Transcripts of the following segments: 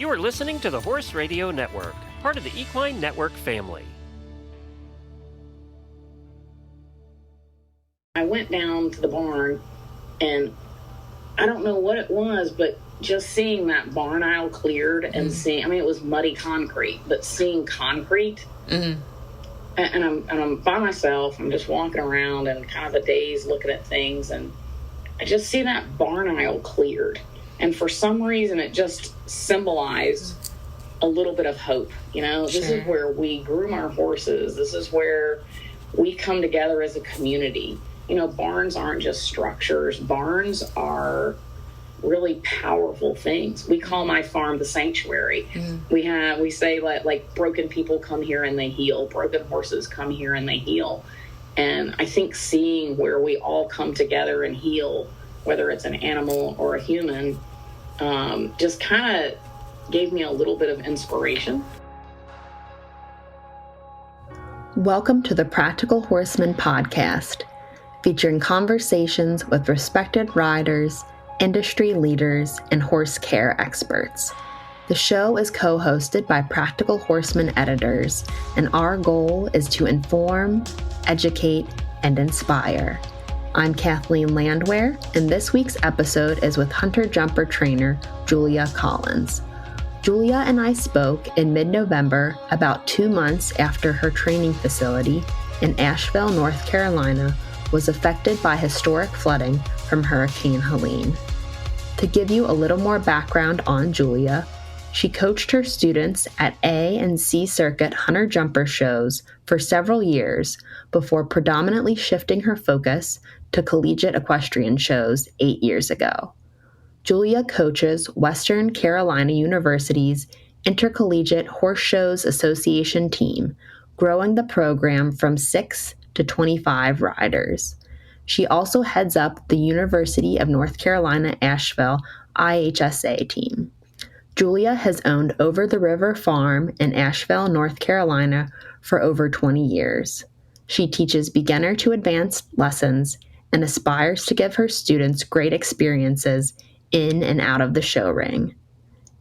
You are listening to the Horse Radio Network, part of the Equine Network family. I went down to the barn, and I don't know what it was, but just seeing that barn aisle cleared and seeing, I mean, it was muddy concrete, but seeing concrete, and I'm by myself, I'm just walking around and kind of a daze looking at things, and I just see that barn aisle cleared. And for some reason, it just symbolized a little bit of hope. You know, this is where we groom our horses. This is where we come together as a community. You know, barns aren't just structures. Barns are really powerful things. We call my farm the sanctuary. We say like broken people come here and they heal. Broken horses come here and they heal. And I think seeing where we all come together and heal, whether it's an animal or a human, just kind of gave me a little bit of inspiration. Welcome to the Practical Horseman podcast, featuring conversations with respected riders, industry leaders, and horse care experts. The show is co-hosted by Practical Horseman editors, and our goal is to inform, educate, and inspire. I'm Kathleen Landwehr, and this week's episode is with hunter jumper trainer Julia Collins. Julia and I spoke in mid-November, about 2 months after her training facility in Asheville, North Carolina, was affected by historic flooding from Hurricane Helene. To give you a little more background on Julia, she coached her students at A and C circuit hunter jumper shows for several years before predominantly shifting her focus to collegiate equestrian shows 8 years ago. Julia coaches Western Carolina University's Intercollegiate Horse Shows Association team, growing the program from 6 to 25 riders. She also heads up the University of North Carolina Asheville IHSA team. Julia has owned Over the River Farm in Asheville, North Carolina for over 20 years. She teaches beginner to advanced lessons and aspires to give her students great experiences in and out of the show ring.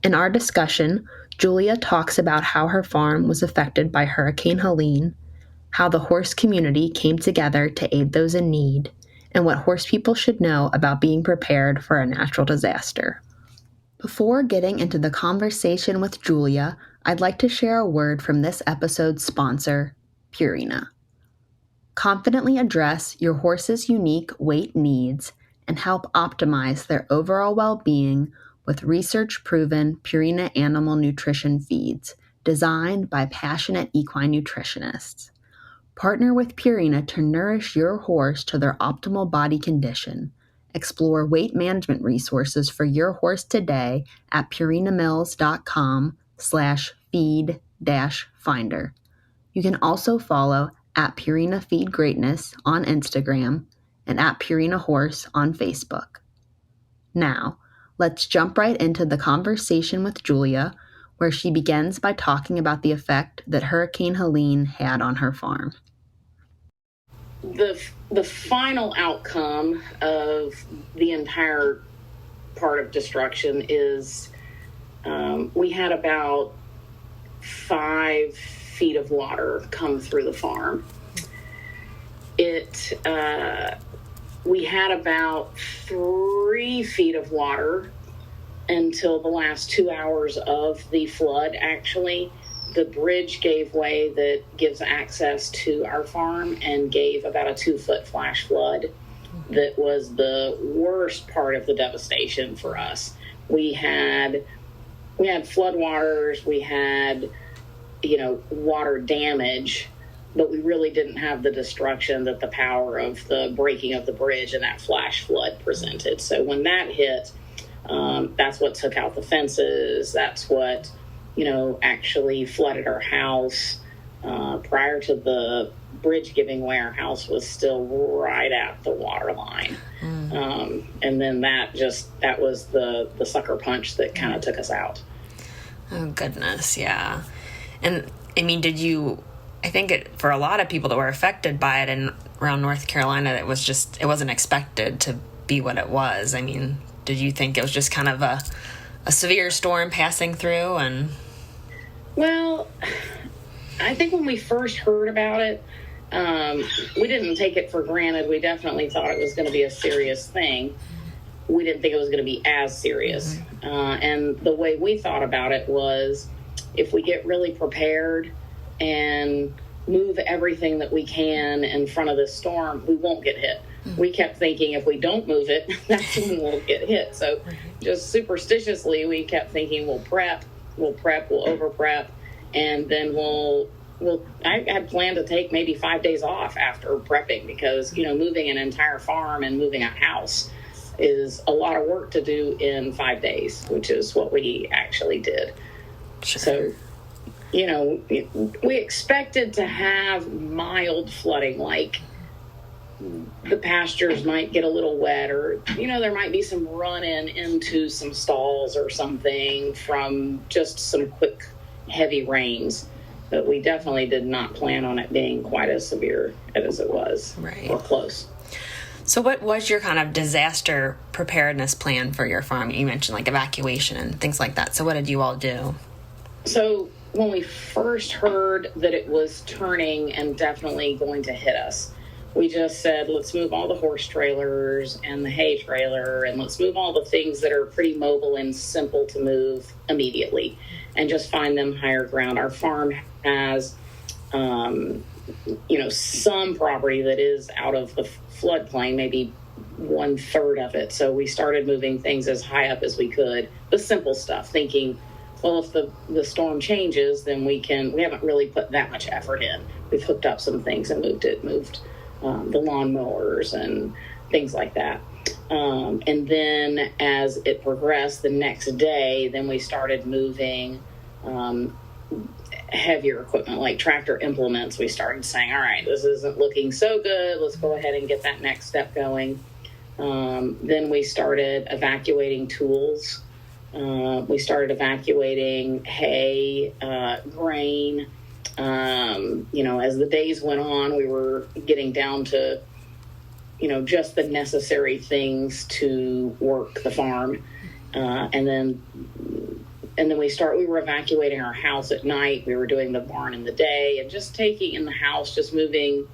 In our discussion, Julia talks about how her farm was affected by Hurricane Helene, how the horse community came together to aid those in need, and what horse people should know about being prepared for a natural disaster. Before getting into the conversation with Julia, I'd like to share a word from this episode's sponsor, Purina. Confidently address your horse's unique weight needs and help optimize their overall well-being with research-proven Purina animal nutrition feeds designed by passionate equine nutritionists. Partner with Purina to nourish your horse to their optimal body condition. Explore weight management resources for your horse today at purinamills.com/feed-finder. You can also follow at Purina Feed Greatness on Instagram and at Purina Horse on Facebook. Now, let's jump right into the conversation with Julia, where she begins by talking about the effect that Hurricane Helene had on her farm. The final outcome of the entire part of destruction is we had about 5 feet of water come through the farm. We had about 3 feet of water until the last 2 hours of the flood. Actually, the bridge gave way that gives access to our farm and gave about a 2-foot flash flood. That was the worst part of the devastation for us. We had floodwaters, we had, water damage, but we really didn't have the destruction that the power of the breaking of the bridge and that flash flood presented. So when that hit, that's what took out the fences. That's what, actually flooded our house. Prior to the bridge giving way, our house was still right at the water line. And then that was the sucker punch that kind of took us out. Oh, goodness, yeah. And, I mean, I think for a lot of people that were affected by it around North Carolina, it wasn't expected to be what it was. I mean, did you think it was just kind of a a severe storm passing through? And well, I think when we first heard about it, we didn't take it for granted. We definitely thought it was going to be a serious thing. We didn't think it was going to be as serious. And the way we thought about it was, if we get really prepared and move everything that we can in front of this storm, we won't get hit. We kept thinking if we don't move it, that's when we'll get hit. So just superstitiously, we kept thinking we'll over prep, and then I had planned to take maybe 5 days off after prepping, because, moving an entire farm and moving a house is a lot of work to do in 5 days, which is what we actually did. Sure. So, we expected to have mild flooding, like the pastures might get a little wet, or, there might be some run-in into some stalls or something from just some quick, heavy rains. But we definitely did not plan on it being quite as severe as it was, right, or close. So what was your kind of disaster preparedness plan for your farm? You mentioned like evacuation and things like that. So what did you all do? So when we first heard that it was turning and definitely going to hit us, we just said, let's move all the horse trailers and the hay trailer, and let's move all the things that are pretty mobile and simple to move immediately, and just find them higher ground. Our farm has, some property that is out of the floodplain, maybe 1/3 of it. So we started moving things as high up as we could, the simple stuff, thinking, well, if the storm changes, then we haven't really put that much effort in. We've hooked up some things and moved the lawnmowers and things like that. And then as it progressed the next day, then we started moving heavier equipment like tractor implements. We started saying, all right, this isn't looking so good. Let's go ahead and get that next step going. Then we started evacuating tools. We started evacuating hay, grain. As the days went on, we were getting down to, just the necessary things to work the farm. And then we were evacuating our house at night. We were doing the barn in the day, and just taking in the house, just moving,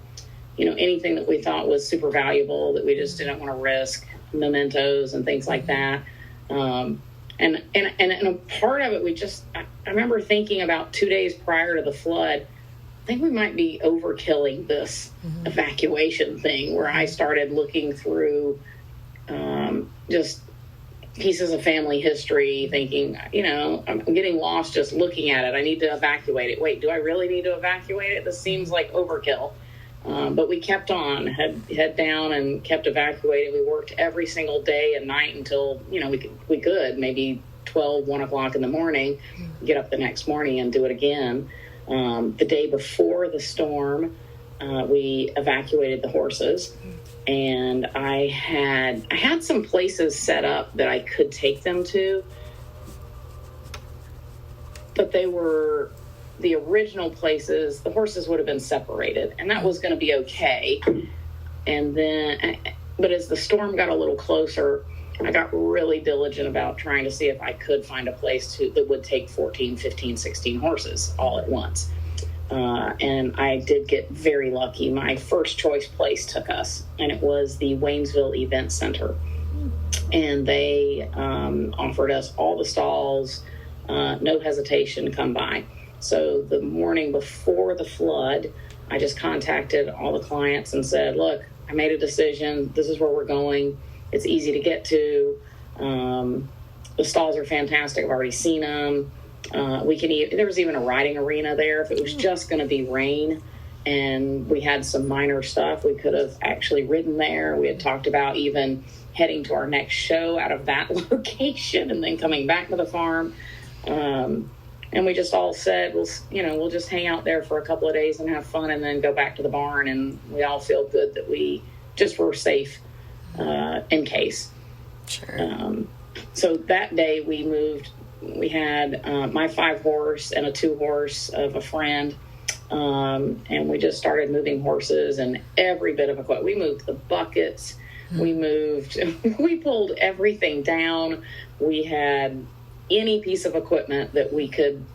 anything that we thought was super valuable that we just didn't want to risk, mementos and things like that. And a part of it, I remember thinking about 2 days prior to the flood, I think we might be overkilling this evacuation thing, where I started looking through just pieces of family history, thinking, I'm getting lost just looking at it. I need to evacuate it. Wait, do I really need to evacuate it? This seems like overkill. But we kept on, head down, and kept evacuating. We worked every single day and night until, we could maybe 1 o'clock in the morning, get up the next morning and do it again. The day before the storm, we evacuated the horses, and I had some places set up that I could take them to, but they were the original places. The horses would have been separated, and that was going to be okay. And then, but as the storm got a little closer, I got really diligent about trying to see if I could find a place that would take 14, 15, 16 horses all at once. And I did get very lucky. My first choice place took us, and it was the Waynesville Event Center. And they offered us all the stalls, no hesitation, come by. So the morning before the flood, I just contacted all the clients and said, look, I made a decision. This is where we're going. It's easy to get to. The stalls are fantastic. I've already seen them. There was even a riding arena there. If it was just going to be rain and we had some minor stuff, we could have actually ridden there. We had talked about even heading to our next show out of that location and then coming back to the farm. And we just all said, we'll just hang out there for a couple of days and have fun and then go back to the barn. And we all feel good that we just were safe in case. Sure. So that day we moved. We had my 5-horse and a 2-horse of a friend. And we just started moving horses and every bit of equipment. We moved the buckets. We pulled everything down. We had any piece of equipment that we could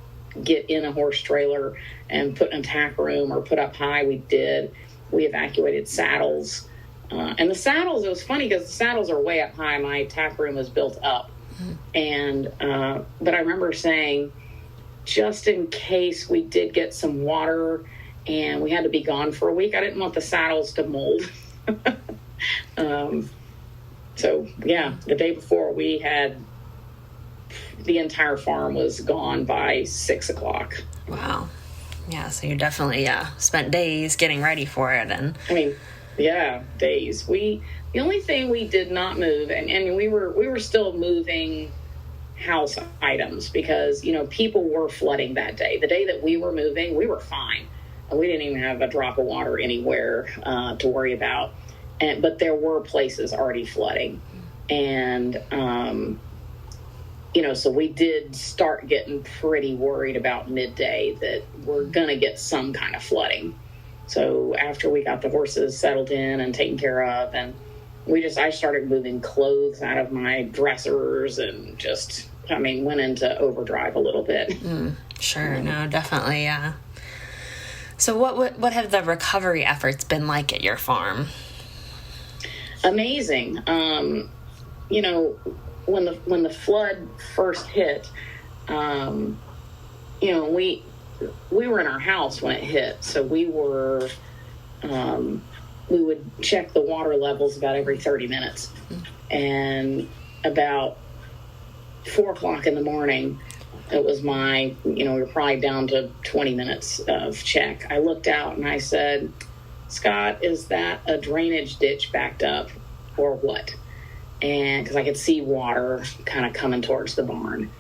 get in a horse trailer and put in a tack room or put up high, we did. We evacuated saddles. And the saddles, it was funny because the saddles are way up high. My tack room is built up. And, but I remember saying, just in case we did get some water and we had to be gone for a week, I didn't want the saddles to mold. So, yeah, the day before we had, the entire farm was gone by 6 o'clock. Wow. Yeah, so you definitely spent days getting ready for it. And I mean, yeah, days. The only thing we did not move, and we were still moving house items because, you know, people were flooding that day. The day that we were moving, we were fine. And we didn't even have a drop of water anywhere to worry about. But there were places already flooding. And, you know, so we did start getting pretty worried about midday that we're going to get some kind of flooding. So after we got the horses settled in and taken care of, and I started moving clothes out of my dressers and just, went into overdrive a little bit. Sure. No, definitely. Yeah. So what have the recovery efforts been like at your farm? Amazing. You know, when the flood first hit, you know, we were in our house when it hit, so we would check the water levels about every 30 minutes. And about 4 o'clock in the morning, it was we were probably down to 20 minutes of check. I looked out and I said, Scott, is that a drainage ditch backed up or what? And because I could see water kind of coming towards the barn.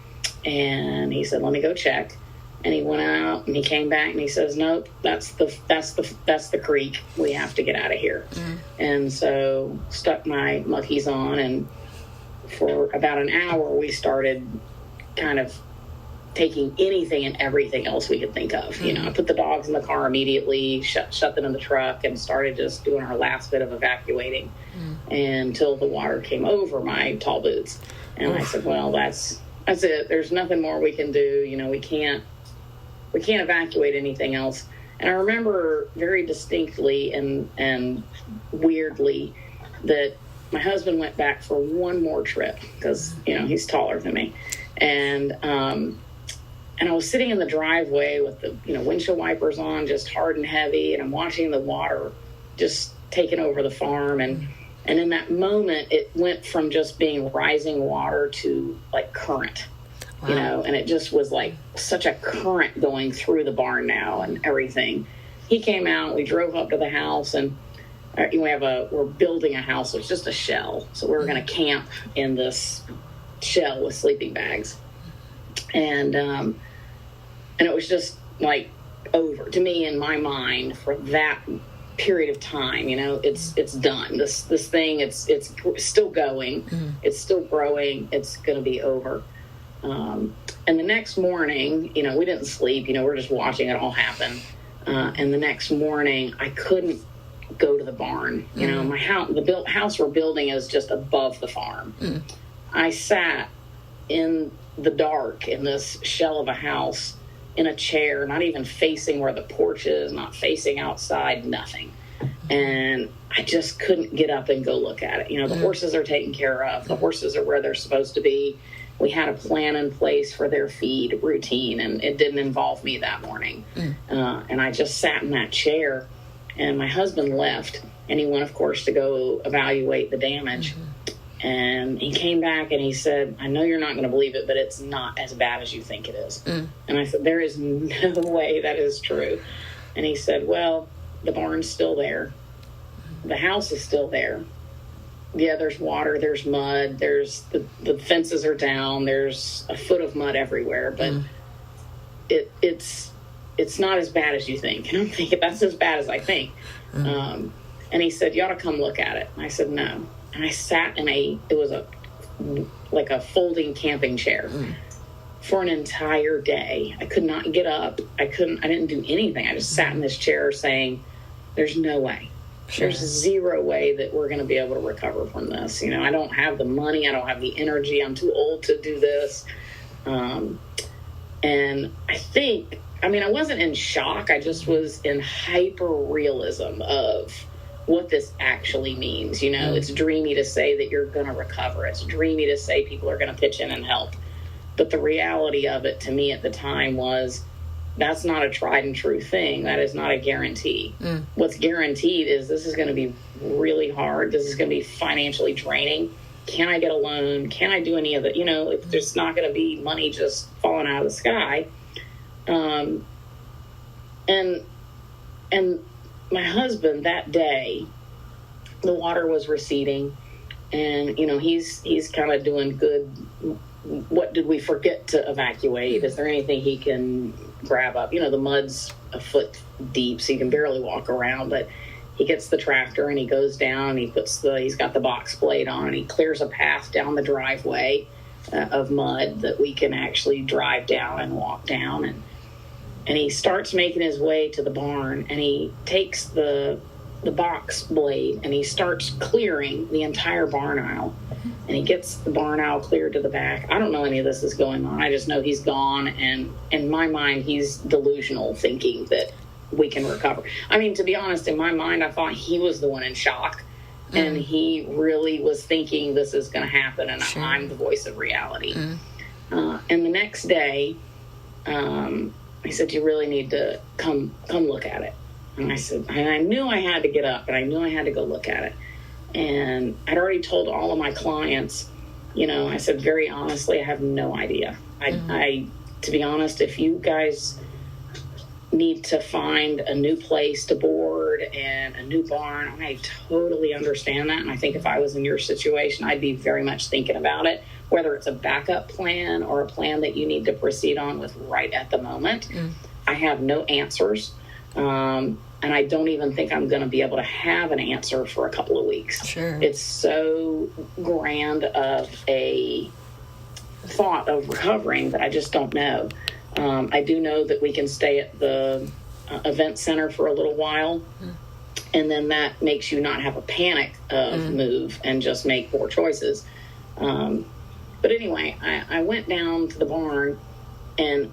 And he said, let me go check. And he went out and he came back and he says, nope, that's the creek. We have to get out of here. And so stuck my muckies on, and for about an hour we started kind of taking anything and everything else we could think of. You know, I put the dogs in the car immediately, shut them in the truck, and started just doing our last bit of evacuating until the water came over my tall boots. And I said, well, that's it. There's nothing more we can do. You know, we can't evacuate anything else. And I remember very distinctly and weirdly that my husband went back for one more trip because, you know, he's taller than me. And I was sitting in the driveway with the, you know, windshield wipers on, just hard and heavy, and I'm watching the water just taking over the farm. And in that moment, it went from just being rising water to like current, you know, and it just was like such a current going through the barn now and everything. He came out, we drove up to the house, and we're building a house. So it's just a shell. So we were going to camp in this shell with sleeping bags. And it was just like over to me in my mind for that period of time. You know, it's done. This thing, it's still going. It's still growing. It's going to be over. And the next morning, you know, we didn't sleep. You know, we're just watching it all happen. And the next morning, I couldn't go to the barn. You know, my house, the house we're building is just above the farm. I sat in the dark in this shell of a house in a chair, not even facing where the porch is, not facing outside, nothing. And I just couldn't get up and go look at it. You know, the horses are taken care of. The horses are where they're supposed to be. We had a plan in place for their feed routine, and it didn't involve me that morning. And I just sat in that chair, and my husband left, and he went, of course, to go evaluate the damage. And he came back and he said, I know you're not going to believe it, but it's not as bad as you think it is. And I said, there is no way that is true. And he said, well, the barn's still there. The house is still there. Yeah, there's water, there's mud, there's the fences are down, there's a foot of mud everywhere, but it's not as bad as you think. And I'm thinking, that's as bad as I think. And he said, you ought to come look at it. And I said, no. And I sat in it was like a folding camping chair for an entire day. I could not get up. I didn't do anything. I just sat in this chair saying, there's no way. There's zero way that we're going to be able to recover from this. You know, I don't have the money. I don't have the energy. I'm too old to do this. And I wasn't in shock. I just was in hyper realism of what this actually means. It's dreamy to say that you're going to recover. It's dreamy to say people are going to pitch in and help. But the reality of it to me at the time was that's not a tried and true thing. That is not a guarantee. What's guaranteed is this is going to be really hard. This is going to be financially draining. Can I get a loan? Can I do any of it? If there's not going to be money just falling out of the sky. And my husband that day, the water was receding, and he's kind of doing good. What did we forget to evacuate? Is there anything he can grab up? The mud's a foot deep, so you can barely walk around, but he gets the tractor and he goes down and he's got the box blade on and he clears a path down the driveway of mud that we can actually drive down and walk down, and he starts making his way to the barn, and he takes the box blade and he starts clearing the entire barn aisle, and he gets the barn aisle cleared to the back. I don't know any of this is going on. I just know he's gone, and in my mind he's delusional, thinking that we can recover. To be honest, in my mind I thought he was the one in shock, and he really was thinking this is going to happen, and sure. I'm the voice of reality. And the next day he said, you really need to come look at it. And I said, and I knew I had to get up, and I knew I had to go look at it. And I'd already told all of my clients, I said, very honestly, I have no idea. I to be honest, if you guys need to find a new place to board and a new barn, I totally understand that. And I think if I was in your situation, I'd be very much thinking about it, whether it's a backup plan or a plan that you need to proceed on with right at the moment. I have no answers. And I don't even think I'm going to be able to have an answer for a couple of weeks. Sure. It's so grand of a thought of recovering that I just don't know. I do know that we can stay at the event center for a little while, and then that makes you not have a panic of move and just make poor choices. But anyway, I went down to the barn, and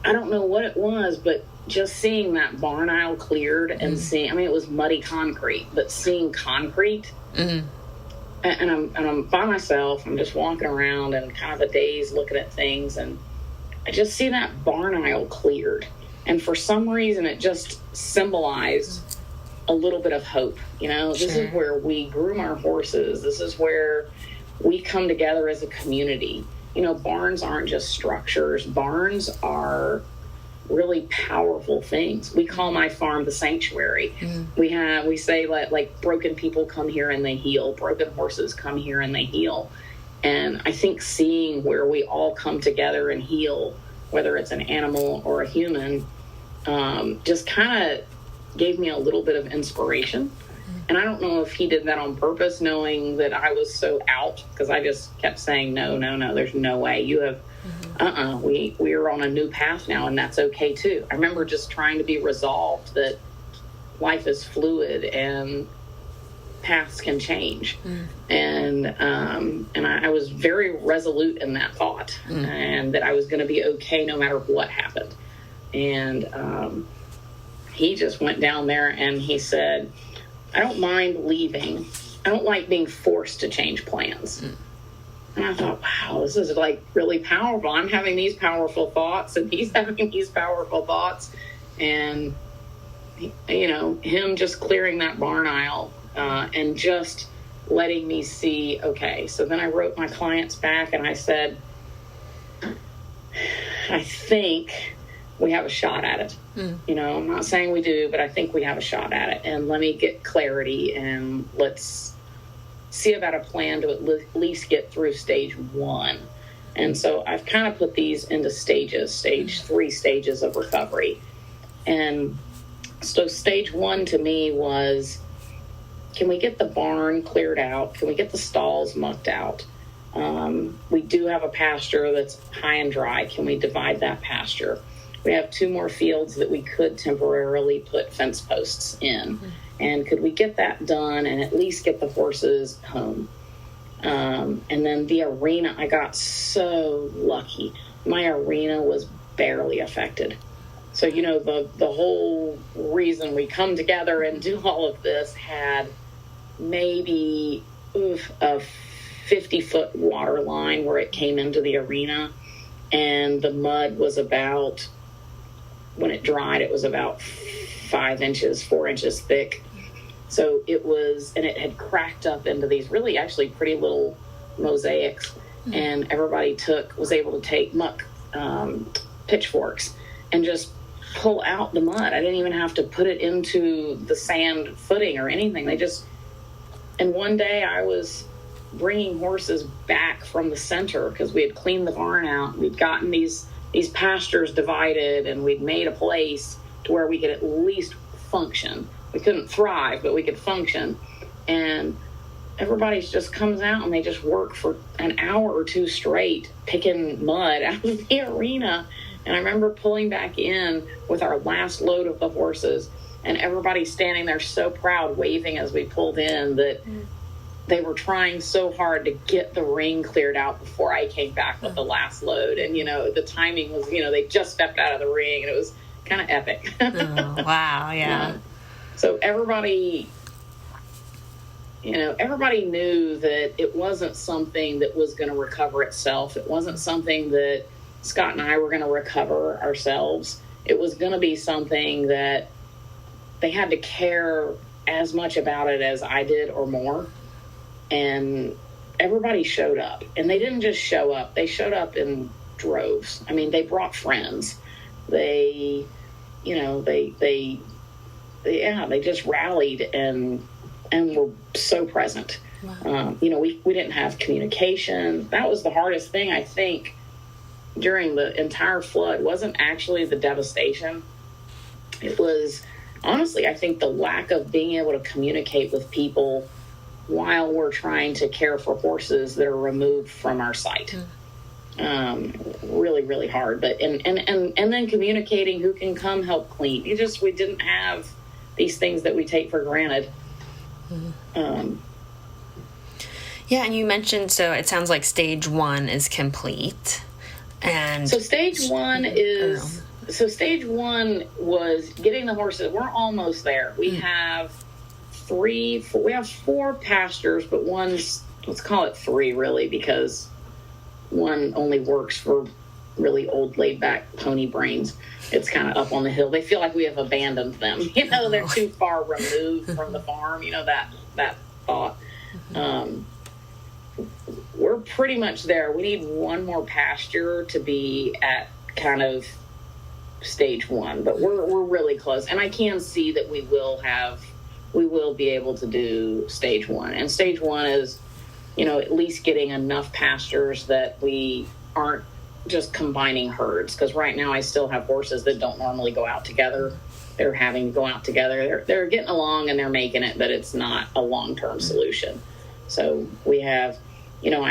I don't know what it was, but just seeing that barn aisle cleared and seeing, it was muddy concrete, but seeing concrete, and I'm by myself, I'm just walking around and kind of a daze looking at things, and I just see that barn aisle cleared. And for some reason, it just symbolized a little bit of hope. This is where we groom our horses. This is where we come together as a community. Barns aren't just structures. Barns are really powerful things. We call my farm the sanctuary. We say like broken people come here and they heal. Broken horses come here and they heal. And I think seeing where we all come together and heal, whether it's an animal or a human, just kind of gave me a little bit of inspiration. And I don't know if he did that on purpose, knowing that I was so out, because I just kept saying, no, there's no way. You have, we are on a new path now, and that's okay too. I remember just trying to be resolved that life is fluid and paths can change. And I was very resolute in that thought, and that I was going to be okay no matter what happened. And he just went down there and he said, I don't mind leaving. I don't like being forced to change plans. And I thought, wow, this is like really powerful. I'm having these powerful thoughts, and he's having these powerful thoughts. And, him just clearing that barn aisle and just letting me see, okay. So then I wrote my clients back and I said, I think we have a shot at it. I'm not saying we do, but I think we have a shot at it. And let me get clarity, and let's see about a plan to at least get through stage 1. And so I've kind of put these into stages, 3 stages of recovery. And so stage 1 to me was, can we get the barn cleared out? Can we get the stalls mucked out? We do have a pasture that's high and dry. Can we divide that pasture? We have 2 more fields that we could temporarily put fence posts in. And could we get that done and at least get the horses home? And then the arena, I got so lucky. My arena was barely affected. So, you know, the whole reason we come together and do all of this had maybe a 50-foot water line where it came into the arena. And the mud was about, when it dried, it was about 4 inches thick. So it was, and it had cracked up into these really actually pretty little mosaics. And everybody was able to take pitchforks and just pull out the mud. I didn't even have to put it into the sand footing or anything. And one day I was bringing horses back from the center because we had cleaned the barn out. We'd gotten these pastures divided, and we'd made a place to where we could at least function. We couldn't thrive, but we could function. And everybody just comes out and they just work for an hour or two straight picking mud out of the arena. And I remember pulling back in with our last load of the horses, and everybody standing there so proud, waving as we pulled in, that they were trying so hard to get the ring cleared out before I came back with the last load. And, you know, the timing was, you know, they just stepped out of the ring, and it was kind of epic. Oh, wow, yeah. So everybody knew that it wasn't something that was going to recover itself. It wasn't something that Scott and I were going to recover ourselves. It was going to be something that they had to care as much about it as I did or more. And everybody showed up. And they didn't just show up. They showed up in droves. I mean, they brought friends. They just rallied and were so present. Wow. We didn't have communication. That was the hardest thing, I think, during the entire flood. Wasn't actually the devastation. It was, honestly, I think the lack of being able to communicate with people while we're trying to care for horses that are removed from our site. Really, really hard. But and then communicating who can come help clean. We didn't have these things that we take for granted. Yeah, and you mentioned, so it sounds like stage 1 is complete. And so stage one was getting the horses. We're almost there. We have 4 pastures, but one's, let's call it 3 really, because one only works for really old laid back pony brains. It's kind of up on the hill. They feel like we have abandoned them. They're too far removed from the farm. That thought. We're pretty much there. We need one more pasture to be at kind of stage 1, but we're really close. And I can see that we will be able to do stage 1. And stage 1 is, at least getting enough pastures that we aren't just combining herds. Because right now I still have horses that don't normally go out together. They're having to go out together. They're getting along and they're making it, but it's not a long-term solution. So we have, I don't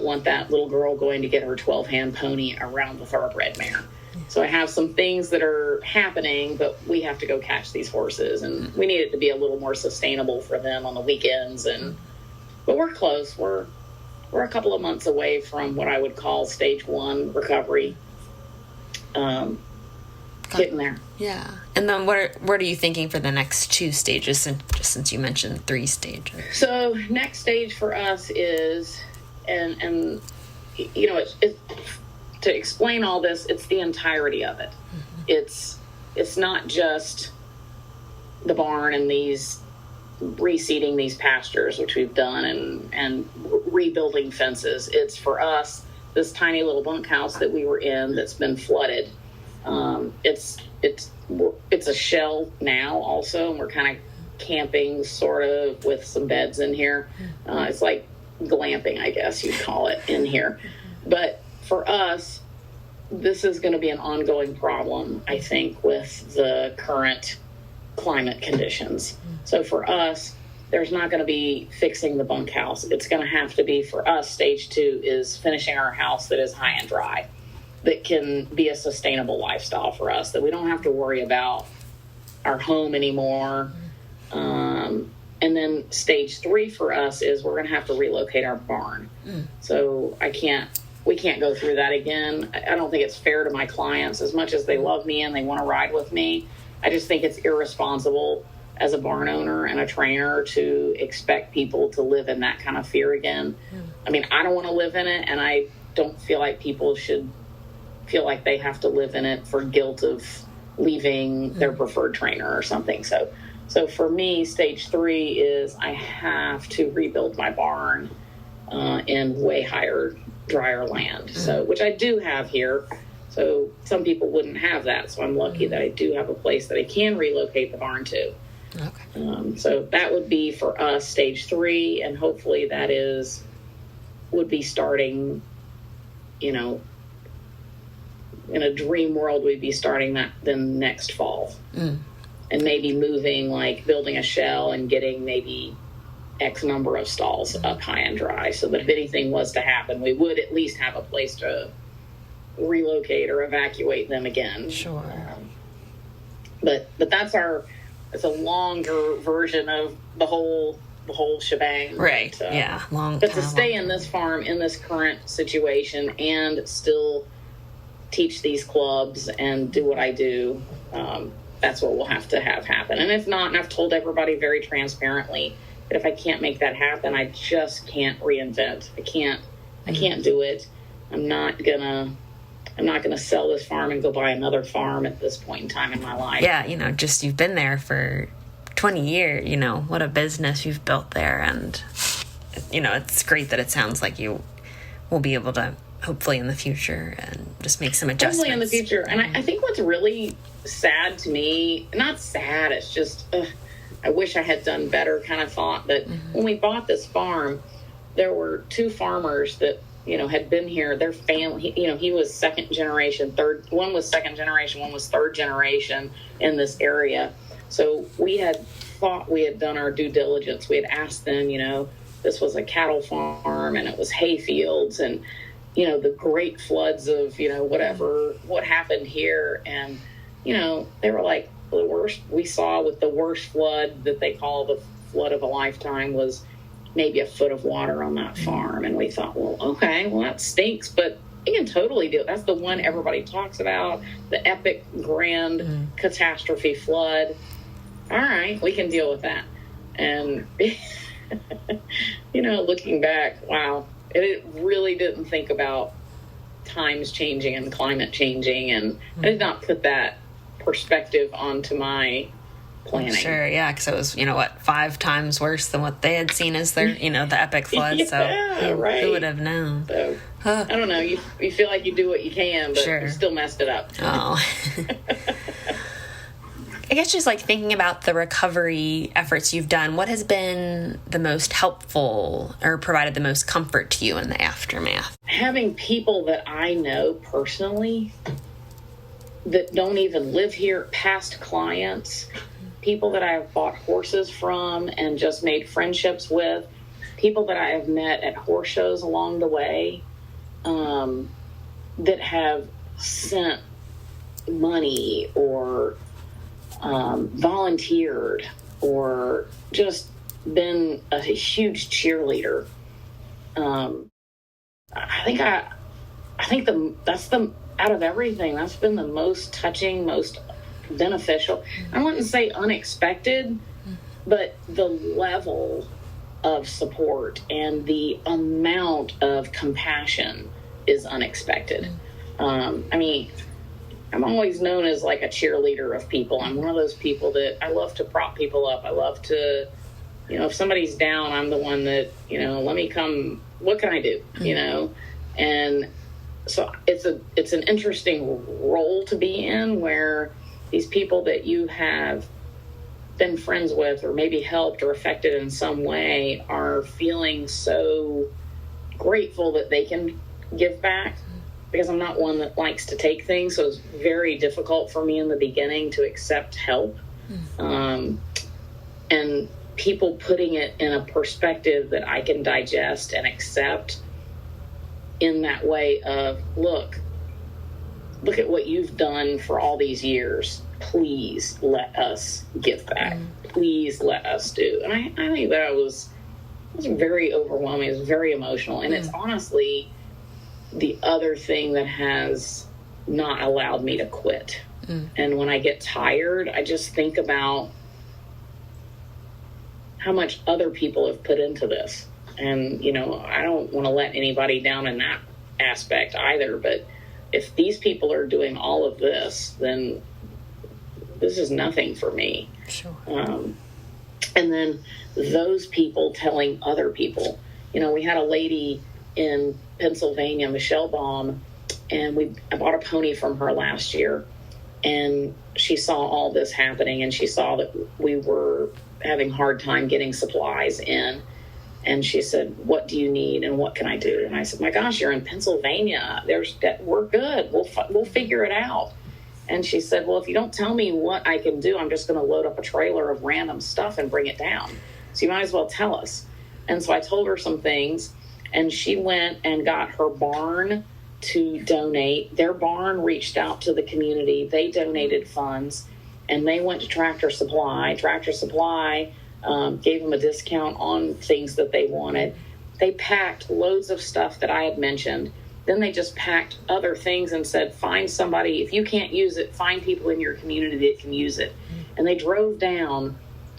want that little girl going to get her 12-hand pony around the thoroughbred mare. So I have some things that are happening, but we have to go catch these horses, and we need it to be a little more sustainable for them on the weekends. But we're close. We're a couple of months away from what I would call stage 1 recovery. Getting there. Yeah. And then what are you thinking for the next 2 stages, since you mentioned 3 stages? So next stage for us is, and to explain all this, it's the entirety of it. Mm-hmm. It's not just the barn and these reseeding these pastures, which we've done, and rebuilding fences. It's for us this tiny little bunkhouse that we were in that's been flooded. It's a shell now also, and we're kind of camping sort of with some beds in here. It's like glamping, I guess you'd call it, in here. But for us, this is going to be an ongoing problem, I think, with the current climate conditions. So for us, there's not going to be fixing the bunkhouse. It's going to have to be, for us, stage 2 is finishing our house that is high and dry, that can be a sustainable lifestyle for us, that we don't have to worry about our home anymore. And then stage 3 for us is we're going to have to relocate our barn. So we can't go through that again. I don't think it's fair to my clients. As much as they love me and they want to ride with me, I just think it's irresponsible as a barn owner and a trainer to expect people to live in that kind of fear again. I mean, I don't want to live in it, and I don't feel like people should feel like they have to live in it for guilt of leaving their preferred trainer or something. So for me, stage 3 is I have to rebuild my barn in way higher, drier land. So, which I do have here. So some people wouldn't have that. So I'm lucky that I do have a place that I can relocate the barn to. Okay. So that would be for us stage 3, and hopefully that would be starting, you know, in a dream world, we'd be starting that then next fall. And maybe moving, like building a shell and getting maybe X number of stalls up high and dry, so that if anything was to happen, we would at least have a place to relocate or evacuate them again. Sure. But it's a longer version of the whole shebang. Right. But, yeah. But to stay in this farm in this current situation and still teach these clubs and do what I do, that's what we'll have to have happen. And if not, and I've told everybody very transparently that if I can't make that happen, I just can't reinvent. I can't do it. I'm not gonna sell this farm and go buy another farm at this point in time in my life. Yeah, just you've been there for 20 years, what a business you've built there. And, it's great that it sounds like you will be able to, hopefully in the future, and just make some adjustments. Hopefully in the future. And I think what's really sad to me, not sad, it's just, I wish I had done better kind of thought that when we bought this farm, there were 2 farmers that, had been here, their family, he was second generation, one was second generation, one was third generation in this area. So we had thought we had done our due diligence. We had asked them, this was a cattle farm and it was hay fields and, the great floods of, what happened here. And, they were like, the worst we saw with the worst flood that they call the flood of a lifetime was maybe a foot of water on that farm. And we thought, well, okay, well, that stinks, but you can totally do it. That's the one everybody talks about, the epic grand catastrophe flood. All right, we can deal with that. And, looking back, wow, it really didn't think about times changing and climate changing. And I did not put that perspective onto my planning. Sure, yeah, because it was, 5 times worse than what they had seen as their, the epic flood. Yeah, right. Who would have known? So, I don't know. You feel like you do what you can, but sure. You still messed it up. Oh. I guess just like thinking about the recovery efforts you've done, what has been the most helpful or provided the most comfort to you in the aftermath? Having people that I know personally that don't even live here, past clients, people that I have bought horses from and just made friendships with, people that I have met at horse shows along the way, that have sent money or volunteered or just been a huge cheerleader. I think that's out of everything, that's been the most touching, most beneficial. I wouldn't say unexpected, but the level of support and the amount of compassion is unexpected. I'm always known as like a cheerleader of people. I'm one of those people that I love to prop people up. I love to, if somebody's down, I'm the one that, let me come, what can I do, And so it's an interesting role to be in, where these people that you have been friends with or maybe helped or affected in some way are feeling so grateful that they can give back. Because I'm not one that likes to take things, so it's very difficult for me in the beginning to accept help. And people putting it in a perspective that I can digest and accept in that way of, look at what you've done for all these years. please let us give back. Please let us do. And I think that was very overwhelming. It was very emotional. And it's honestly the other thing that has not allowed me to quit. And when I get tired, I just think about how much other people have put into this. And, you know, I don't want to let anybody down in that aspect either. But if these people are doing all of this, then this is nothing for me. Sure. And then those people telling other people. You know, we had a lady in Pennsylvania, Michelle Baum, and I bought a pony from her last year. And she saw all this happening, and she saw that we were having a hard time getting supplies in. And she said, "What do you need, and what can I do?" And I said, "My gosh, you're in Pennsylvania. We're good. We'll figure it out." And she said, "Well, if you don't tell me what I can do, I'm just going to load up a trailer of random stuff and bring it down. So you might as well tell us." And so I told her some things, and she went and got her barn to donate. Their barn reached out to the community. They donated funds, and they went to Tractor Supply. Tractor Supply gave them a discount on things that they wanted. They packed loads of stuff that I had mentioned. Then they just packed other things and said, find somebody. If you can't use it, find people in your community that can use it. And they drove down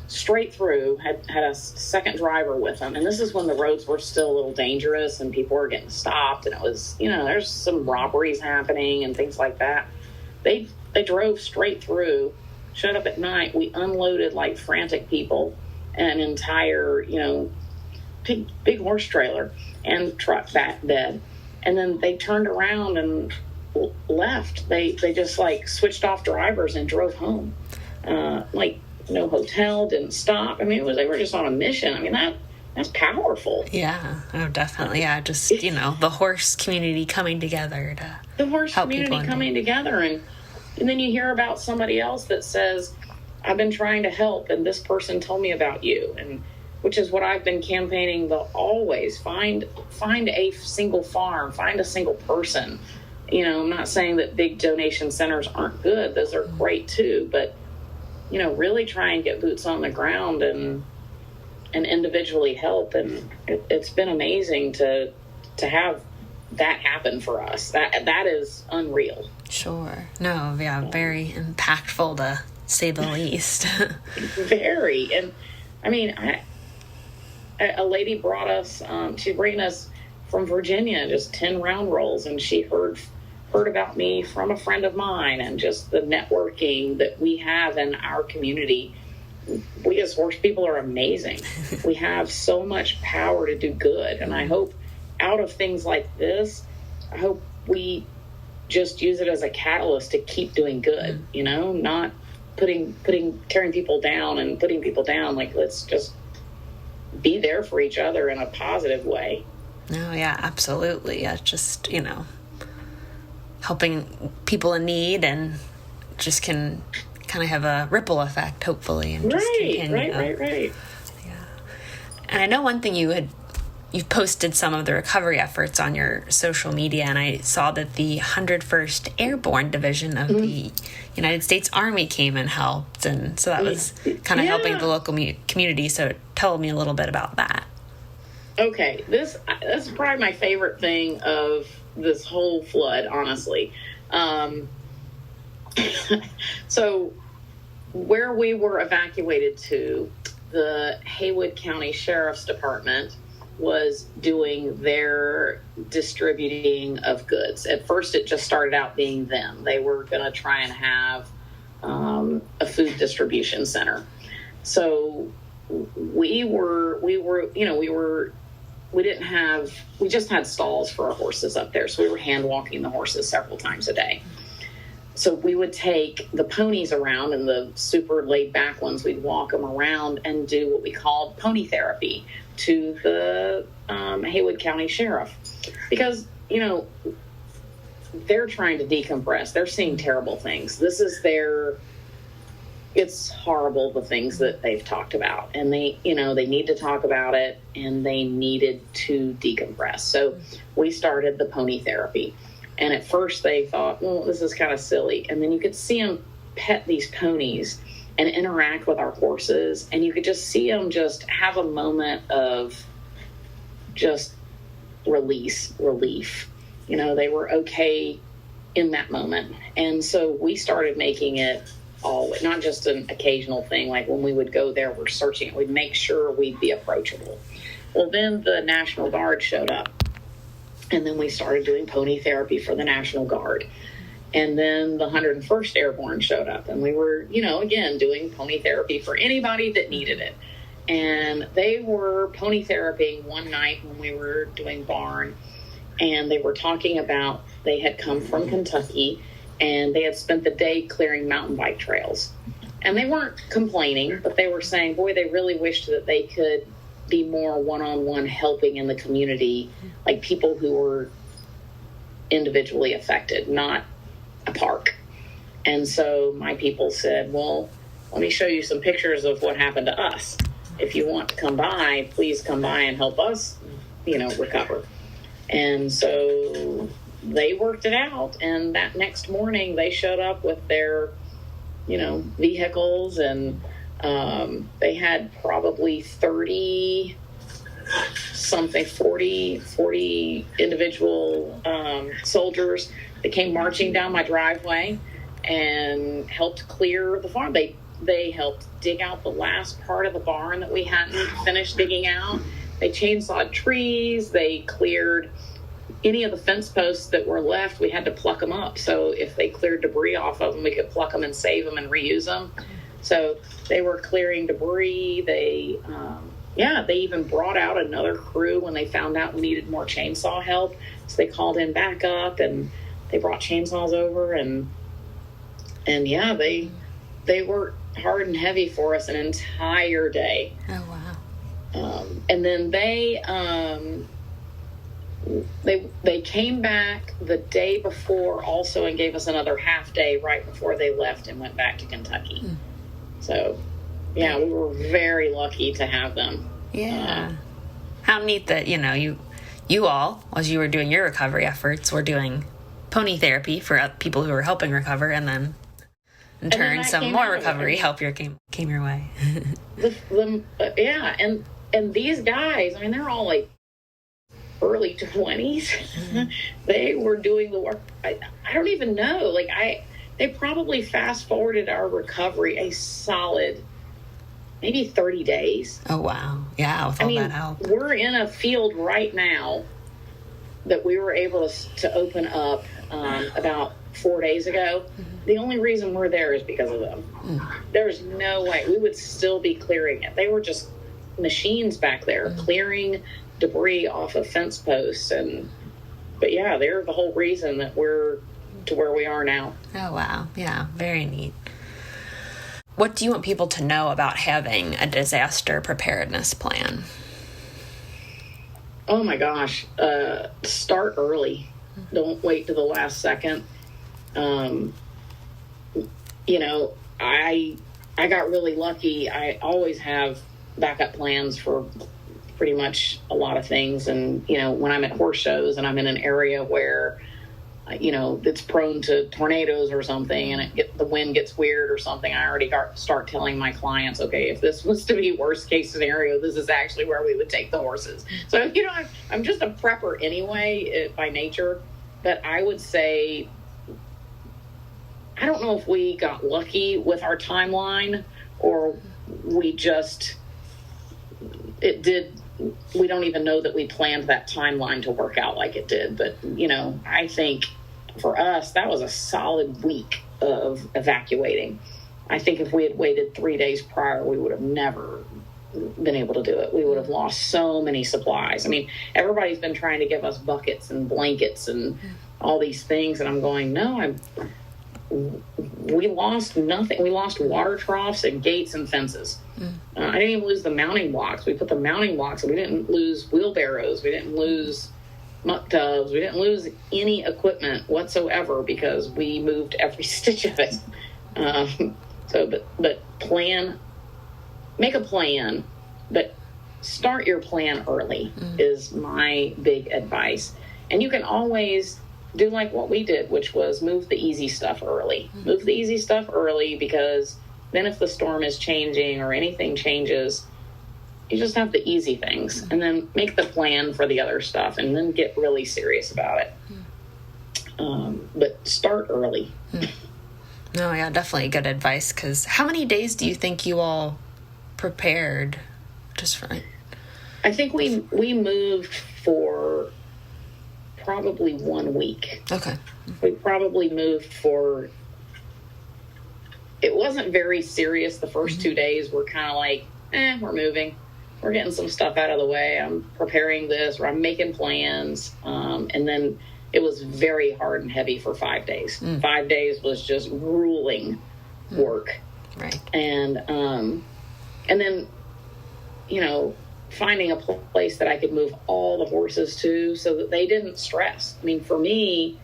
straight through, had a second driver with them. And this is when the roads were still a little dangerous and people were getting stopped. And it was, you know, there's some robberies happening and things like that. They drove straight through, showed up at night. We unloaded like frantic people an entire, you know, big horse trailer and truck bed. And then they turned around and left. They just like switched off drivers and drove home. Like no hotel, didn't stop. I mean, they were just on a mission. I mean, that's powerful. Yeah, oh, definitely. Yeah, just, you know, the horse community coming together to the horse help community people coming together. And then you hear about somebody else that says, I've been trying to help, and this person told me about you. And which is what I've been campaigning always. Find a single farm, find a single person. You know, I'm not saying that big donation centers aren't good. Those are great too. But, you know, really try and get boots on the ground and individually help. And it's been amazing to have that happen for us. That is unreal. Sure. No, yeah, very impactful to say the least. Very. And I mean, a lady brought us, she's bringing us from Virginia, just 10 round rolls, and she heard about me from a friend of mine, and just the networking that we have in our community. We as horse people are amazing. We have so much power to do good, and I hope out of things like this, I hope we just use it as a catalyst to keep doing good, you know, not tearing people down and putting people down. Like, let's just be there for each other in a positive way. No, yeah, absolutely. Yeah, just, you know, helping people in need, and just can kind of have a ripple effect, hopefully, and just continue. Right. Yeah. And I know one thing you've posted some of the recovery efforts on your social media, and I saw that the 101st Airborne Division of the United States Army came and helped, and so that was kind of helping the local community. So tell me a little bit about that. Okay, that's probably my favorite thing of this whole flood, honestly. So where we were evacuated to, the Haywood County Sheriff's Department was doing their distributing of goods. At first, it just started out being them. They were going to try and have a food distribution center. So we just had stalls for our horses up there. So we were hand walking the horses several times a day. So we would take the ponies around, and the super laid back ones, we'd walk them around and do what we called pony therapy to the Haywood County Sheriff, because, you know, they're trying to decompress. They're seeing terrible things. It's horrible, the things that they've talked about, and they need to talk about it, and they needed to decompress. So we started the pony therapy, and at first they thought, well, this is kind of silly, and then you could see them pet these ponies and interact with our horses, and you could just see them just have a moment of just relief. You know, they were okay in that moment. And so we started making it all, not just an occasional thing, like when we would go there, we're searching it, we'd make sure we'd be approachable. Well, then the National Guard showed up, and then we started doing pony therapy for the National Guard. And then the 101st Airborne showed up, and we were, you know, again, doing pony therapy for anybody that needed it. And they were pony therapying one night when we were doing barn, and they were talking about, they had come from Kentucky, and they had spent the day clearing mountain bike trails. And they weren't complaining, but they were saying, boy, they really wished that they could be more one-on-one helping in the community, like people who were individually affected, not a park. And so my people said, well, let me show you some pictures of what happened to us. If you want to come by, please come by and help us, you know, recover. And so they worked it out, and that next morning they showed up with their, you know, vehicles, and they had probably 40 individual soldiers that came marching down my driveway and helped clear the farm. They helped dig out the last part of the barn that we hadn't finished digging out. They chainsawed trees. They cleared any of the fence posts that were left. We had to pluck them up. So if they cleared debris off of them, we could pluck them and save them and reuse them. So they were clearing debris. They even brought out another crew when they found out we needed more chainsaw help. So they called in backup, and they brought chainsaws over, and yeah, they worked hard and heavy for us an entire day. Oh, wow. And then they came back the day before also and gave us another half day right before they left and went back to Kentucky. So, yeah, we were very lucky to have them. Yeah. How neat that, you know, you all, as you were doing your recovery efforts, were doing pony therapy for people who were helping recover, and then in turn some more recovery help came your way. And these guys, I mean, they're all like early 20s. Mm-hmm. They were doing the work. I don't even know. Like, they probably fast forwarded our recovery a solid maybe 30 days. Oh, wow. Yeah, with all that help. We're in a field right now that we were able to open up about 4 days ago. Mm-hmm. The only reason we're there is because of them. Mm-hmm. There's no way. We would still be clearing it. They were just machines back there, mm-hmm. clearing debris off of fence posts. But yeah, they're the whole reason that we're to where we are now. Oh, wow. Yeah, very neat. What do you want people to know about having a disaster preparedness plan? Oh my gosh. Start early. Mm-hmm. Don't wait to the last second. You know, I got really lucky. I always have backup plans for pretty much a lot of things. And, you know, when I'm at horse shows and I'm in an area where, you know, it's prone to tornadoes or something, and the wind gets weird or something, I already start telling my clients, okay, if this was to be worst case scenario, this is actually where we would take the horses. So, you know, I'm just a prepper anyway by nature, but I would say, I don't know if we got lucky with our timeline or we don't even know that we planned that timeline to work out like it did. But, you know, I think for us, that was a solid week of evacuating. I think if we had waited 3 days prior, we would have never been able to do it. We would have lost so many supplies. I mean, everybody's been trying to give us buckets and blankets and all these things. And I'm going, no, we lost nothing. We lost water troughs and gates and fences. I didn't even lose the mounting blocks. We put the mounting blocks, and we didn't lose wheelbarrows. We didn't lose muck tubs. We didn't lose any equipment whatsoever because we moved every stitch of it. But make a plan, but start your plan early is my big advice. And you can always do like what we did, which was move the easy stuff early. Move the easy stuff early, because then if the storm is changing or anything changes, you just have the easy things, and then make the plan for the other stuff, and then get really serious about it. But start early. No, yeah, definitely good advice. Because how many days do you think you all prepared just for it? I think we moved for probably 1 week. Okay. We probably moved for, it wasn't very serious the first 2 days. We're kind of like, we're moving. We're getting some stuff out of the way. I'm preparing this, or I'm making plans. And then it was very hard and heavy for 5 days. 5 days was just grueling work. Right. And then, finding a place that I could move all the horses to so that they didn't stress. I mean, for me,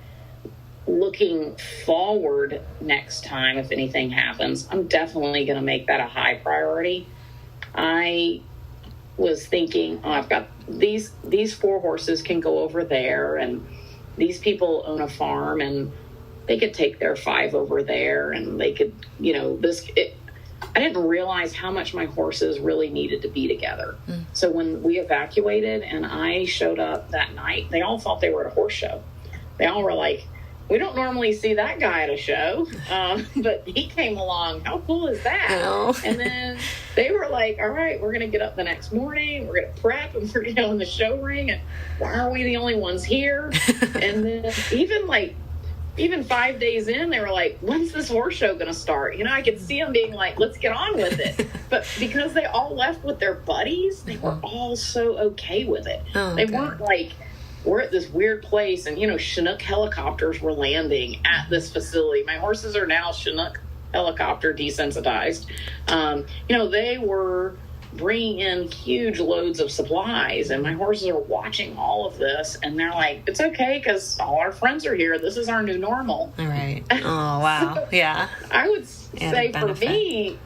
looking forward next time, if anything happens, I'm definitely going to make that a high priority. I was thinking, I've got these 4 horses can go over there, and these people own a farm, and they could take their 5 over there, and they could, I didn't realize how much my horses really needed to be together. So when we evacuated and I showed up that night, they all thought they were at a horse show. They all were like, we don't normally see that guy at a show, but he came along. How cool is that? Oh. And then they were like, all right, we're going to get up the next morning. We're going to prep, and we're going to go in the show ring. And why are we the only ones here? And then even 5 days in, they were like, when's this horse show going to start? I could see them being like, let's get on with it. But because they all left with their buddies, they were all so okay with it. They weren't like, we're at this weird place, and, Chinook helicopters were landing at this facility. My horses are now Chinook helicopter desensitized. They were bringing in huge loads of supplies, and my horses are watching all of this, and they're like, it's okay, because all our friends are here. This is our new normal. All right. Oh, wow. Yeah. I would say for me,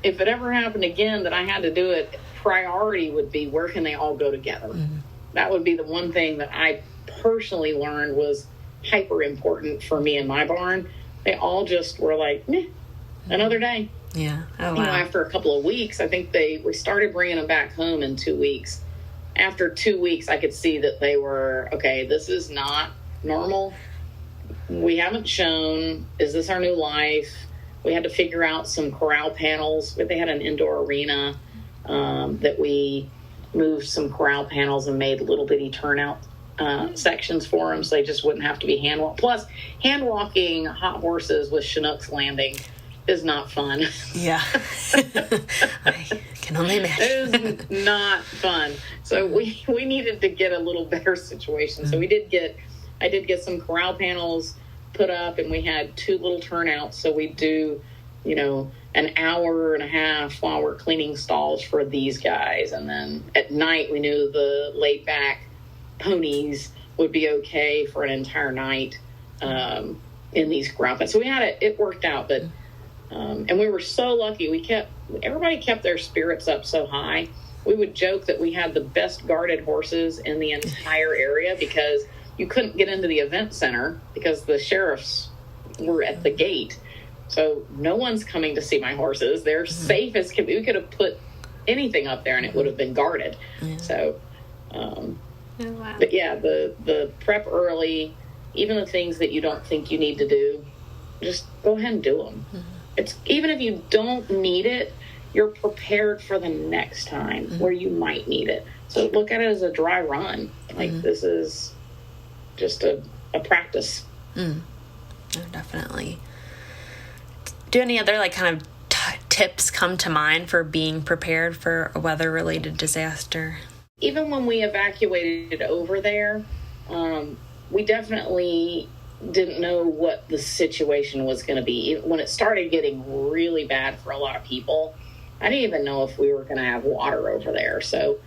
if it ever happened again that I had to do it, priority would be, where can they all go together? That would be the one thing that I personally learned was hyper important for me in my barn. They all just were like, another day. Yeah. Oh, wow. After a couple of weeks, I think we started bringing them back home in 2 weeks. After 2 weeks, I could see that they were, okay, this is not normal. We haven't shown, is this our new life? We had to figure out some corral panels. They had an indoor arena that we moved some corral panels and made little bitty turnout sections for them, so they just wouldn't have to be hand walked. Plus, hand walking hot horses with Chinooks landing is not fun. Yeah. I can only imagine. It is not fun. So we needed to get a little better situation. So I did get some corral panels put up, and we had 2 little turnouts. So we'd do, an hour and a half while we're cleaning stalls for these guys. And then at night, we knew the laid back ponies would be okay for an entire night in these corral pens. So we had it worked out, but and we were so lucky. Everybody kept their spirits up so high. We would joke that we had the best guarded horses in the entire area, because you couldn't get into the event center because the sheriffs were at the gate. So no one's coming to see my horses. They're safe as can be. We could have put anything up there and it would have been guarded. So, wow. But yeah, the prep early, even the things that you don't think you need to do, just go ahead and do them. It's even if you don't need it, you're prepared for the next time where you might need it. So look at it as a dry run. Like this is just a practice. Oh, definitely. Do any other kind of tips come to mind for being prepared for a weather-related disaster? Even when we evacuated over there, we definitely didn't know what the situation was going to be. When it started getting really bad for a lot of people, I didn't even know if we were going to have water over there. So,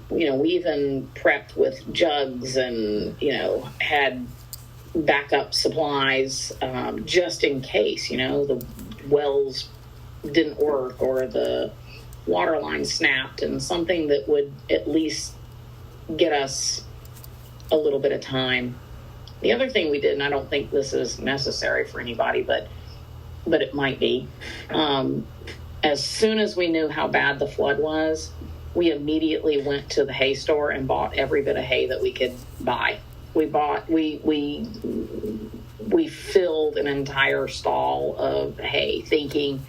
we even prepped with jugs and, had backup supplies just in case, the wells didn't work or the water line snapped, and something that would at least get us a little bit of time The other thing we did, and I don't think this is necessary for anybody, but it might be, as soon as we knew how bad the flood was, we immediately went to the hay store and bought every bit of hay that we could buy. We filled an entire stall of hay, thinking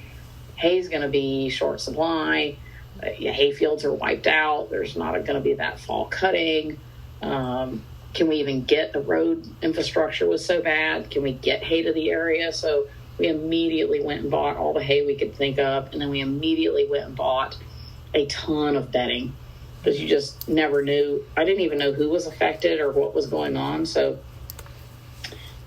hay's going to be short supply. Hay fields are wiped out. There's not going to be that fall cutting. Can we even get the road infrastructure was so bad? Can we get hay to the area? So we immediately went and bought all the hay we could think of, and then we immediately went and bought a ton of bedding, because you just never knew. I didn't even know who was affected or what was going on. So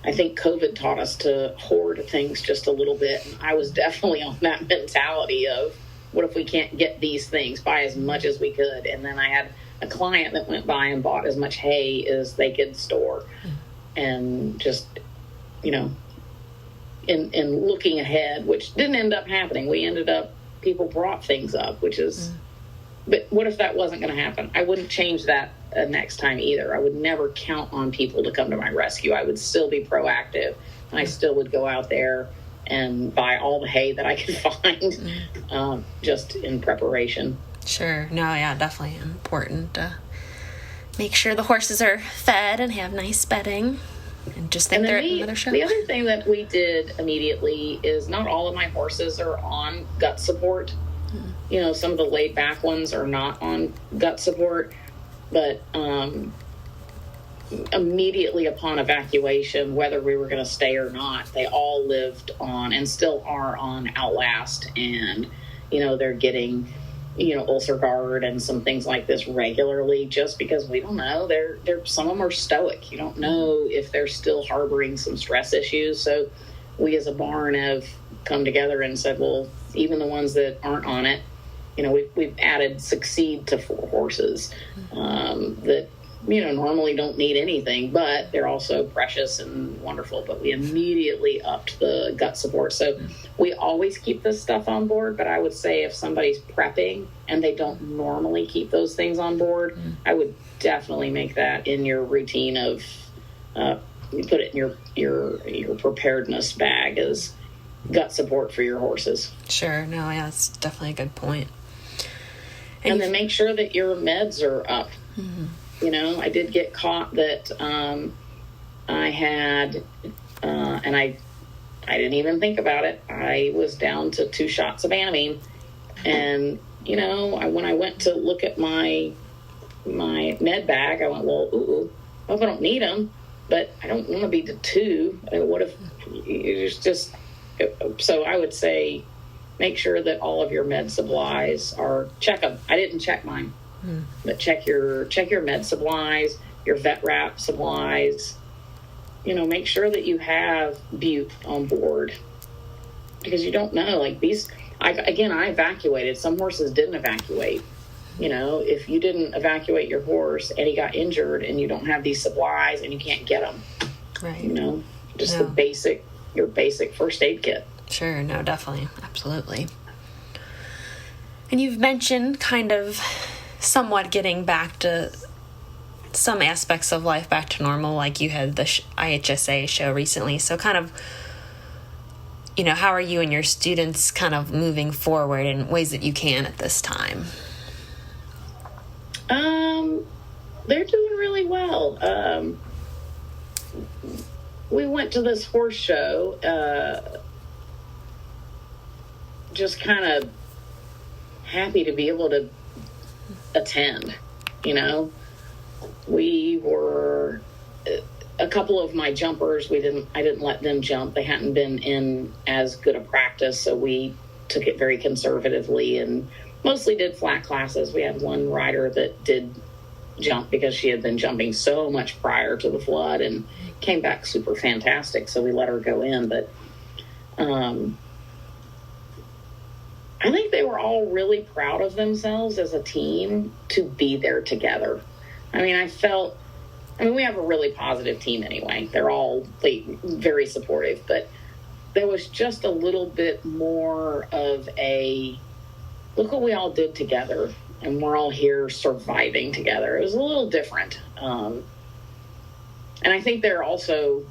I think COVID taught us to hoard things just a little bit. And I was definitely on that mentality of, what if we can't get these things? Buy as much as we could. And then I had a client that went by and bought as much hay as they could store. And just, in looking ahead, which didn't end up happening. People brought things up, which is, but what if that wasn't going to happen? I wouldn't change that next time either. I would never count on people to come to my rescue. I would still be proactive, and I still would go out there and buy all the hay that I could find, just in preparation. Sure. No, yeah, definitely important to make sure the horses are fed and have nice bedding. And just think they're another show. The other thing that we did immediately is, not all of my horses are on gut support. Some of the laid back ones are not on gut support, but immediately upon evacuation, whether we were going to stay or not, they all lived on and still are on Outlast, and they're getting ulcer guard and some things like this regularly, just because we don't know. They're some of them are stoic. You don't know if they're still harboring some stress issues. So we as a barn have come together and said, well, even the ones that aren't on it, we've added Succeed to 4 horses that normally don't need anything, but they're also precious and wonderful. But we immediately upped the gut support. So we always keep this stuff on board, but I would say if somebody's prepping and they don't normally keep those things on board, I would definitely make that in your routine of you put it in your preparedness bag as gut support for your horses. Sure. No, yeah, that's definitely a good point. And then make sure that your meds are up. I did get caught that I had, and I didn't even think about it. I was down to 2 shots of Anamine. And, when I went to look at my med bag, I went, well, I hope I don't need them, but I don't want to be to 2. What if it's just, so I would say, make sure that all of your med supplies check them. I didn't check mine. But check your med supplies, your vet wrap supplies. Make sure that you have Butte on board, because you don't know. Like these, I evacuated. Some horses didn't evacuate. If you didn't evacuate your horse and he got injured and you don't have these supplies and you can't get them, right? Your basic first aid kit. Sure. No, definitely, absolutely. And you've mentioned kind of somewhat getting back to some aspects of life back to normal, like you had the IHSA show recently. So kind of, how are you and your students kind of moving forward in ways that you can at this time? They're doing really well. We went to this horse show, just kind of happy to be able to attend. We were a couple of my jumpers, I didn't let them jump. They hadn't been in as good a practice, so we took it very conservatively and mostly did flat classes. We had one rider that did jump because she had been jumping so much prior to the flood and came back super fantastic, so we let her go in. But I think they were all really proud of themselves as a team to be there together. We have a really positive team anyway. They're all very supportive, but there was just a little bit more of a, look what we all did together, and we're all here surviving together. It was a little different. And I think they're also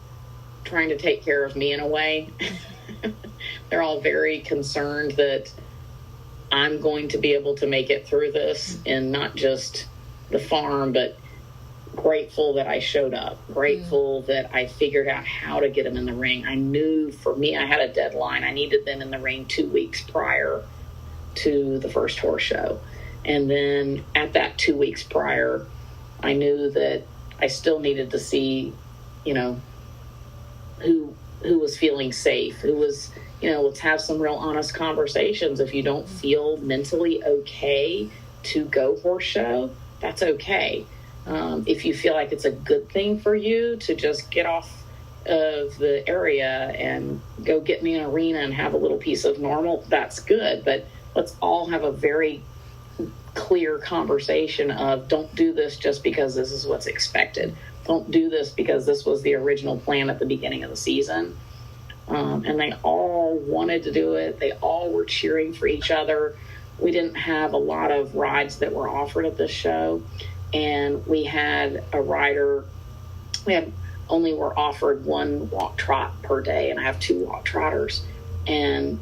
trying to take care of me in a way. They're all very concerned that I'm going to be able to make it through this, and not just the farm, but grateful that I showed up, grateful that I figured out how to get them in the ring. I knew, for me, I had a deadline. I needed them in the ring 2 weeks prior to the first horse show. And then at that 2 weeks prior, I knew that I still needed to see, who was feeling safe, who was, let's have some real honest conversations. If you don't feel mentally okay to go horse show, that's okay. If you feel like it's a good thing for you to just get off of the area and go get in an arena and have a little piece of normal, that's good. But let's all have a very clear conversation of, don't do this just because this is what's expected. Don't do this because this was the original plan at the beginning of the season. And they all wanted to do it. They all were cheering for each other. We didn't have a lot of rides that were offered at this show. And we had a rider, were offered one walk trot per day, and I have 2 walk trotters. And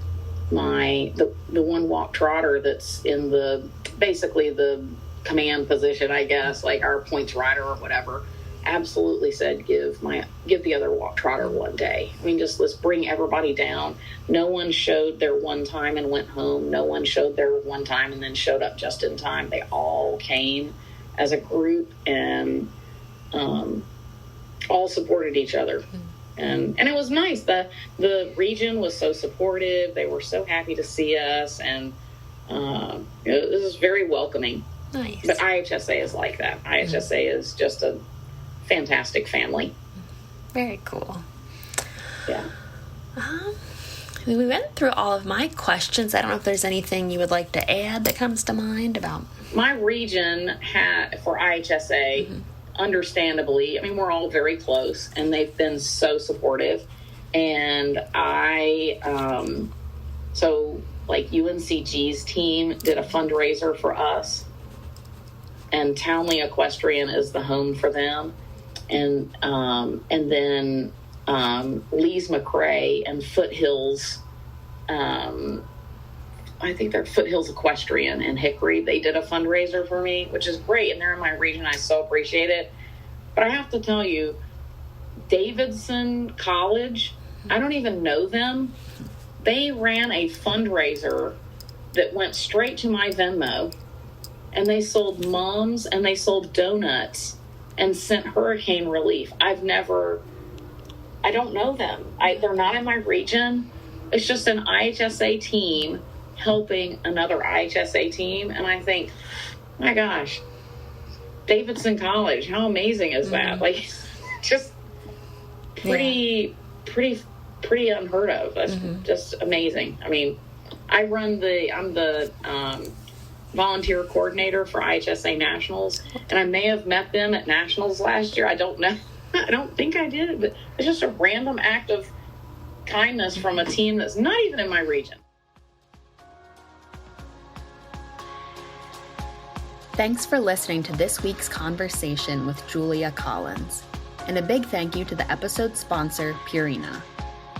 the one walk trotter that's in basically the command position, I guess, like our points rider or whatever, absolutely said, give the other walk trotter one day. I mean, just let's bring everybody down. No one showed their one time and went home. No one showed their one time and then showed up just in time. They all came as a group and all supported each other. And it was nice. The region was so supportive. They were so happy to see us, and it was very welcoming. Nice. But IHSA is like that. IHSA is just a fantastic family. Very cool. Yeah. We went through all of my questions. I don't know if there's anything you would like to add that comes to mind about my region. For IHSA, understandably, I mean, we're all very close, and they've been so supportive. And so like UNCG's team did a fundraiser for us, and Townley Equestrian is the home for them. And then Lee's McRae and Foothills, I think they're Foothills Equestrian in Hickory. They did a fundraiser for me, which is great, and they're in my region. I so appreciate it. But I have to tell you, Davidson College, I don't even know them. They ran a fundraiser that went straight to my Venmo, and they sold mums and they sold donuts and sent hurricane relief. I don't know them. They're not in my region. It's just an IHSA team helping another IHSA team. And I think, my gosh, Davidson College, how amazing is that? Like, just pretty unheard of. That's just amazing. I mean, I'm the volunteer coordinator for IHSA Nationals, and I may have met them at Nationals last year. I don't know. I don't think I did, but it's just a random act of kindness from a team that's not even in my region. Thanks for listening to this week's conversation with Julia Collins. And a big thank you to the episode sponsor, Purina.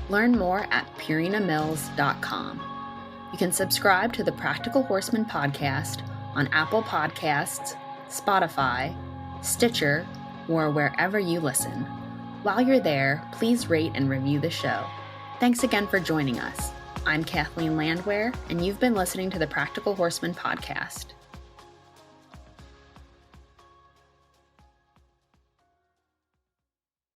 Learn more at purinamills.com. You can subscribe to the Practical Horseman podcast on Apple Podcasts, Spotify, Stitcher, or wherever you listen. While you're there, please rate and review the show. Thanks again for joining us. I'm Kathleen Landwehr, and you've been listening to the Practical Horseman podcast.